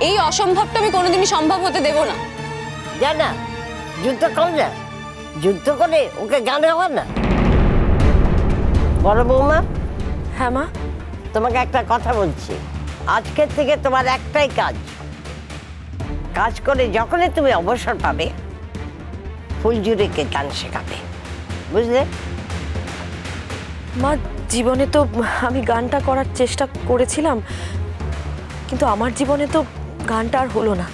এই অসম্ভবটা আমি কোনোদিনই সম্ভব হতে দেব না। জানা যুদ্ধ কর না, যুদ্ধ করে ওকে গান গাওয়ার না। বড় বৌমা। হ্যাঁ মা। তোমাকে একটা কথা বলছি, আজকের থেকে তোমার একটাই কাজ, কাজ করে যখনই তুমি অবসর পাবে ফুলঝুরিকে গান শেখাবে, বুঝলে? মা জীবনে তো আমি গানটা করার চেষ্টা করেছিলাম, কিন্তু আমার জীবনে তো গানটা আর হলো না।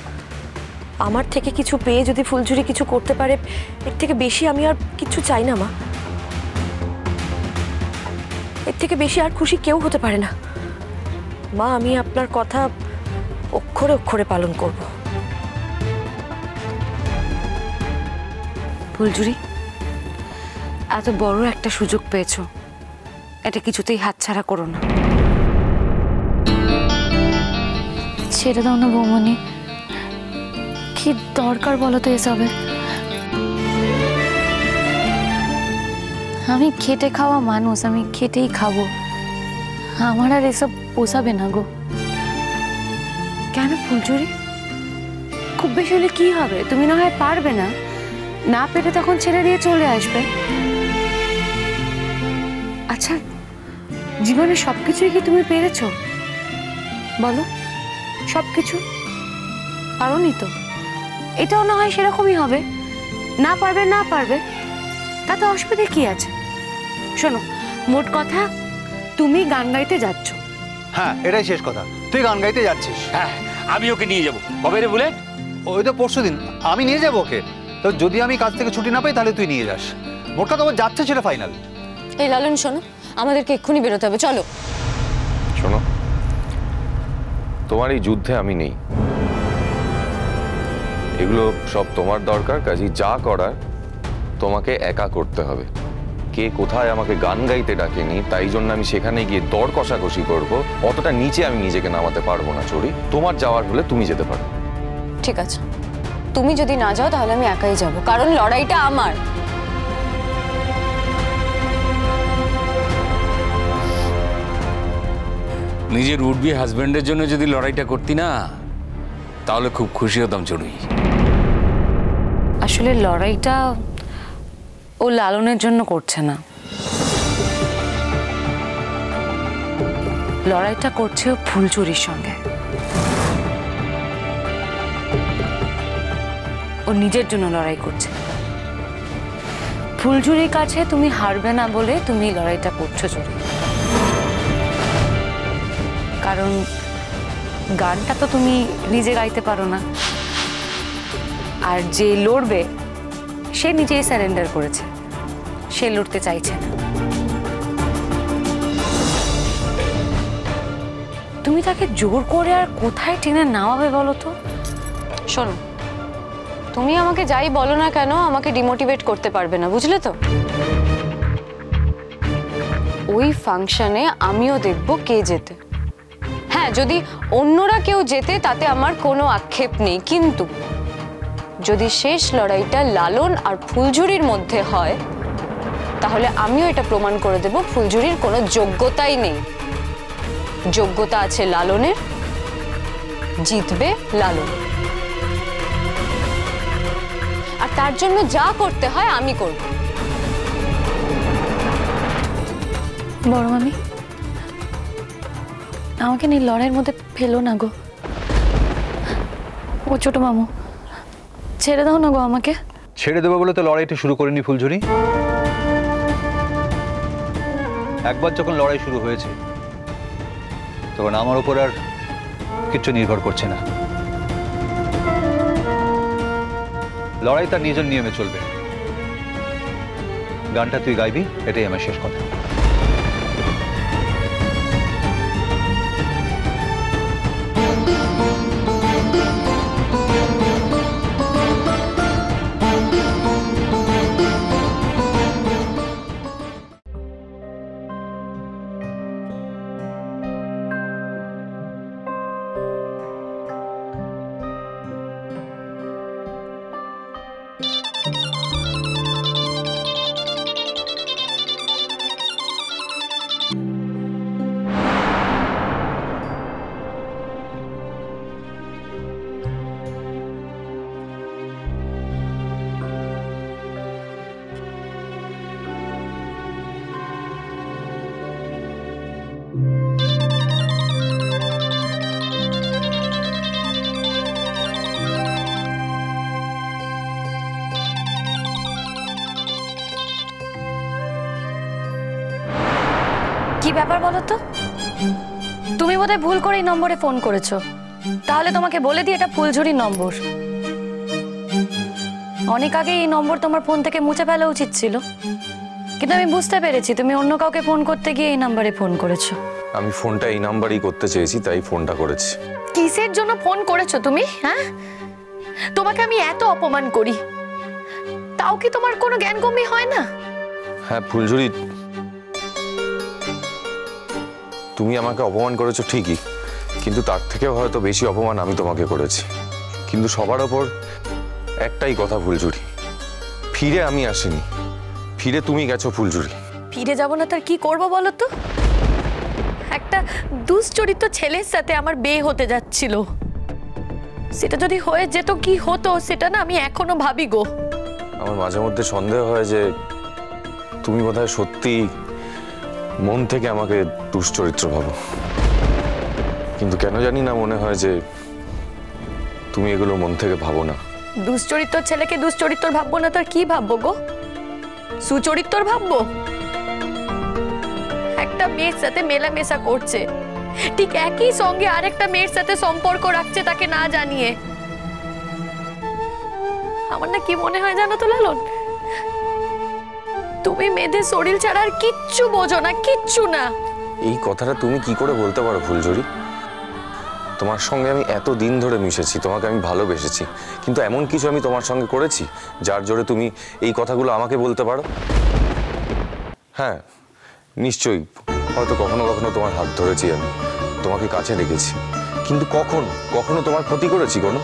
আমার থেকে কিছু পেয়ে যদি ফুলঝুরি কিছু করতে পারে, এর থেকে বেশি আমি আর কিছু চাই না মা। এর থেকে বেশি আর খুশি কেউ হতে পারে না মা। আমি আপনার কথা অক্ষরে অক্ষরে পালন করব। ফুলঝুরি, এত বড় একটা সুযোগ পেয়েছো, এটা কিছুতেই হাতছাড়া করো না। ছেড়ে দাও না বৌমনি, কি দরকার বলো তো এসবে? আমি খেটে খাওয়া মানুষ, আমি খেটেই খাবো, আমার আর এসব পোষাবে না গো। কেন ফুলঝুরি, খুব বেশি হলে কি হবে? তুমি না হয় পারবে না, না পেরে তখন ছেড়ে দিয়ে চলে আসবে। আচ্ছা, জীবনে সবকিছুই কি তুমি পেরেছো বলো? সবকিছু পারোনি তো। এটাও না হয় সেরকমই হবে, না পারবে না পারবে, তাতে অসুবিধা কি আছে? শোনো, মোট কথা তুমি গান গাইতে যাচ্ছ। হ্যাঁ, এটাই শেষ কথা, তুই গান গাইতে যাচ্ছিস। হ্যাঁ, আমি ওকে নিয়ে যাবো। কবে রে বুলেট? ওই তো পরশুদিন। আমি নিয়ে যাবো ওকে, তো যদি আমি কাজ থেকে ছুটি না পাই তাহলে তুই নিয়ে যাস। মোট কথা ও যাচ্ছে, সেটা ফাইনাল। এই লালন শোনো, আমাদেরকে এক্ষুনি বেরোতে হবে, চলো। শোনো, তোমার এই যুদ্ধে আমি নেই, এগুলো সব তোমার দরকার। কাজে যা করার তোমাকে একা করতে হবে। কে কোথায় আমাকে গান গাইতে ডাকেনি, তাই জন্য আমি সেখানে গিয়ে দর কষাকষি করবো, অতটা নিচে আমি নিজেকে নামাতে পারবো না চড়ি। তোমার যাওয়ার হলে তুমি যেতে পারো। ঠিক আছে, তুমি যদি না যাও তাহলে আমি একাই যাব, কারণ লড়াইটা আমার। নিজের উডবি হাজবেন্ডের জন্য যদি লড়াইটা করতি না, তাহলে খুব খুশি হতাম চড়ুই। আসলে লড়াইটা ও লালনের জন্য করছে না, লড়াইটা করছে ও ফুলচুরির সঙ্গে। ও নিজের জন্য লড়াই করছে। ফুলঝুরির কাছে তুমি হারবে না বলে তুমি লড়াইটা করছো চুরি। কারণ গানটা তো তুমি নিজে গাইতে পারো না, আর যে লড়বে সে নিজেই সারেন্ডার করেছে, সে লড়তে চাইছে না। তুমি তাকে জোর করে আর কোথায় টেনে নামাবে বলো তো? শোনো, তুমি আমাকে যাই বলো না কেন, আমাকে ডিমোটিভেট করতে পারবে না, বুঝলে তো? ওই ফাংশনে আমিও দেখব কে জেতে। হ্যাঁ, যদি অন্যরা কেউ জেতে তাতে আমার কোনো আক্ষেপ নেই, কিন্তু যদি শেষ লড়াইটা লালন আর ফুলঝুরির মধ্যে হয় তাহলে আমিও এটা প্রমাণ করে দেব ফুলঝুরির কোনো যোগ্যতাই নেই। যোগ্যতা আছে লালনের, জিতবে লালন, আর তার জন্য যা করতে হয় আমি করব। বড় মামি, আমাকে নিয়ে লড়াইয়ের মধ্যে ফেলো না গো। ও ছোট মামু, ছেড়ে দাও না গো আমাকে। ছেড়ে দেবো বলে তো লড়াইটা শুরু করিনি ফুলঝুরি। একবার যখন লড়াই শুরু হয়েছে তখন আমার উপর আর কিছু নির্ভর করছে না। লড়াই তার নিজের নিয়মে চলবে। গানটা তুই গাইবি, এটাই আমার শেষ কথা। ব্যাপার বলো তো? তুমি বোধহয় ভুল করে এই নম্বরে ফোন করেছো। তাহলে তোমাকে বলে দিই এটা ফুলঝুরির নম্বর। অনেক আগে এই নম্বর তোমার ফোন থেকে মুছে ফেলা উচিত ছিল, কিন্তু আমি বুঝতে পেরেছি তুমি অন্য কাউকে ফোন করতে গিয়ে এই নম্বরে ফোন করেছো। আমি ফোনটা এই নাম্বারই করতে চেয়েছি, তাই ফোনটা করেছি। কিসের জন্য ফোন করেছো তুমি? হ্যাঁ, তোমাকে আমি এত অপমান করি, তাও কি তোমার কোনো জ্ঞানগম্যি হয় না? হ্যাঁ ফুলঝুরি, তুমি আমাকে অপমান করেছো ঠিকই, কিন্তু তার থেকেও হয়তো বেশি অপমান আমি তোমাকে করেছি। কিন্তু সবার ওপর একটাই কথা ফুলঝুরি, ফিরে আমি আসিনি, ফিরে তুমি গেছো ফুলঝুরি। ফিরে যাব না তার কি করব বলো তো? একটা দুশ্চরিত্র ছেলের সাথে আমার বিয়ে হতে যাচ্ছিল, সেটা যদি হয়ে যেত কি হতো সেটা না আমি এখনো ভাবি গো। আমার মাঝে মধ্যে সন্দেহ হয় যে তুমি বোধহয় সত্যি মন থেকে আমাকে দুশ্চরিত্র ভাবো, কিন্তু কেন জানি না মনে হয় যে তুমি এগুলো মন থেকে ভাবো না। দুশ্চরিত্র ছেলেকে দুশ্চরিত্র ভাববো না তার কি ভাববো গো? সুচরিত্র ভাববো? একটা মেয়ের সাথে মেলামেশা করছে, ঠিক একই সঙ্গে আরেকটা মেয়ের সাথে সম্পর্ক রাখছে তাকে না জানিয়ে। আমার না কি মনে হয় জানো তো লালন, তুমি মেয়েদের শরীর ছাড়া আর কিচ্ছু বোঝো না, কিচ্ছু না। এই কথাটা তুমি কি করে বলতে পারো ফুলঝুরি? তোমার সঙ্গে আমি এত দিন ধরে মিশেছি, তোমাকে আমি ভালোবেসেছি, কিন্তু এমন কিছু আমি তোমার সঙ্গে করেছি যার জোরে তুমি এই কথাগুলো আমাকে বলতে পারো? হ্যাঁ নিশ্চয়ই, হয়তো কখনো কখনো তোমার হাত ধরেছি, আমি তোমাকে কাছে রেখেছি, কিন্তু কখনো তোমার ক্ষতি করেছি? কোনো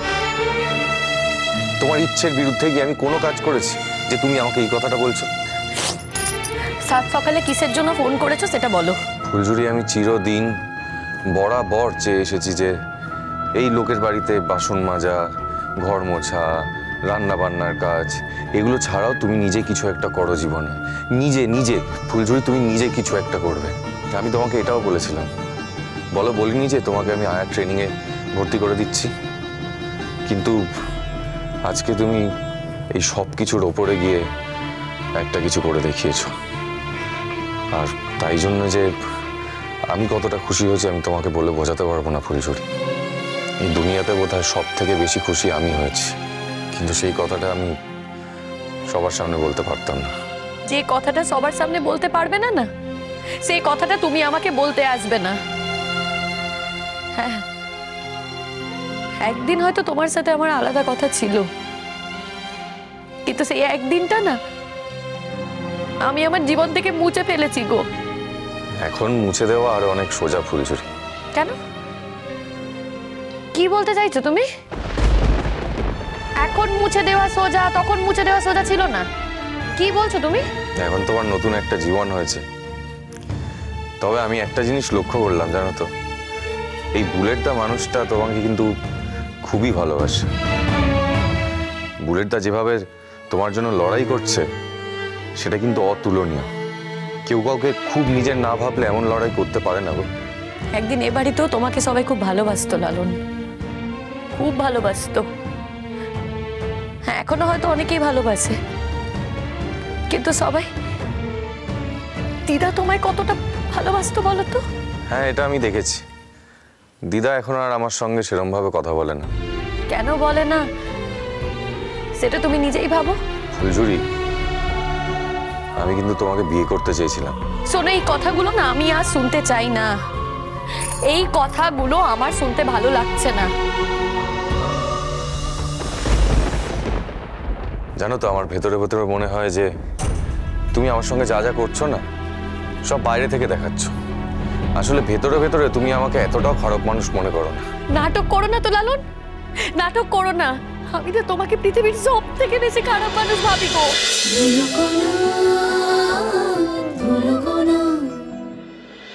তোমার ইচ্ছের বিরুদ্ধে গিয়ে আমি কোনো কাজ করেছি যে তুমি আমাকে এই কথাটা বলছো? সাত সকালে কিসের জন্য ফোন করেছো সেটা বলো। ফুলঝুরি, আমি চিরদিন বরাবর চেয়ে এসেছি যে এই লোকের বাড়িতে বাসন মাজা, ঘর মোছা, রান্না বান্নার কাজ, এগুলো ছাড়াও তুমি নিজে কিছু একটা করো জীবনে। নিজে ফুলঝুরি, তুমি নিজে কিছু একটা করবে। আমি তোমাকে এটাও বলেছিলাম, বলিনি যে তোমাকে আমি আয়া ট্রেনিংয়ে ভর্তি করে দিচ্ছি? কিন্তু আজকে তুমি এই সব কিছুর ওপরে গিয়ে একটা কিছু করে দেখিয়েছো, আর তাই জন্য যে আমি কতটা খুশি হয়েছি আমি তোমাকে বলে বোঝাতে পারবো না ফুলঝুরি। এই দুনিয়াতে বোধহয় সব থেকে বেশি খুশি আমি হয়েছি, কিন্তু সেই কথাটা আমি সবার সামনে বলতে পারতাম না। যে কথাটা সবার সামনে বলতে পারবে না, না সেই কথাটা তুমি আমাকে বলতে আসবে না। হ্যাঁ, একদিন হয়তো তোমার সাথে আমার আলাদা কথা ছিল, কিন্তু সেই একদিনটা না আমি আমার জীবন থেকে মুছে ফেলেছি গো। এখন মুছে দেওয়া আরো অনেক সোজা ফুলঝুরি। কেন? কি বলতে চাইছো তুমি? এখন মুছে দেওয়া সোজা, তখন মুছে দেওয়া সোজা ছিল না, কি বলছো তুমি? এখন তোমার নতুন একটা জীবন হয়েছে, তবে আমি একটা জিনিস লক্ষ্য করলাম জানো তো, এই বুলেটদা মানুষটা তোমাকে কিন্তু খুবই ভালোবাসে। বুলেটদা যেভাবে তোমার জন্য লড়াই করছে সেটা কিন্তু অতুলনীয়। কেউ কাউকে খুব নিজের না ভাবলে এমন লড়াই করতে পারে না গো। একদিন এ বাড়িতেও তোমাকে সবাই খুব ভালোবাসতো লালন, খুব ভালোবাসতো। হ্যাঁ, এখনো হয়তো অনেকেই ভালোবাসে, কিন্তু সবাই, দিদা তোমায় কতটা ভালোবাসতো বলো তো? হ্যাঁ, এটা আমি দেখেছি। দিদা এখন আর আমার সঙ্গে সেরকম ভাবে কথা বলে না। কেন বলে না সেটা তুমি নিজেই ভাবো। ফুলঝুরি, আমি কিন্তু তোমাকে বিয়ে করতে চেয়েছিলাম। শোনো, এই কথাগুলো না আমি আর শুনতে চাই না, এই কথাগুলো আমার শুনতে ভালো লাগছে না। জানো তো, আমার ভেতরে ভেতরে মনে হয় যে তুমি আমার সঙ্গে যা যা করছো না সব বাইরে থেকে দেখাচ্ছ, আসলে ভেতরে ভেতরে তুমি আমাকে এতটাও খারাপ মানুষ মনে করো না। নাটক করো না তো লালন, নাটক করো না। আমি তো তোমাকে পৃথিবীর সব থেকে বেশি খারাপ মানুষ ভাবি গো।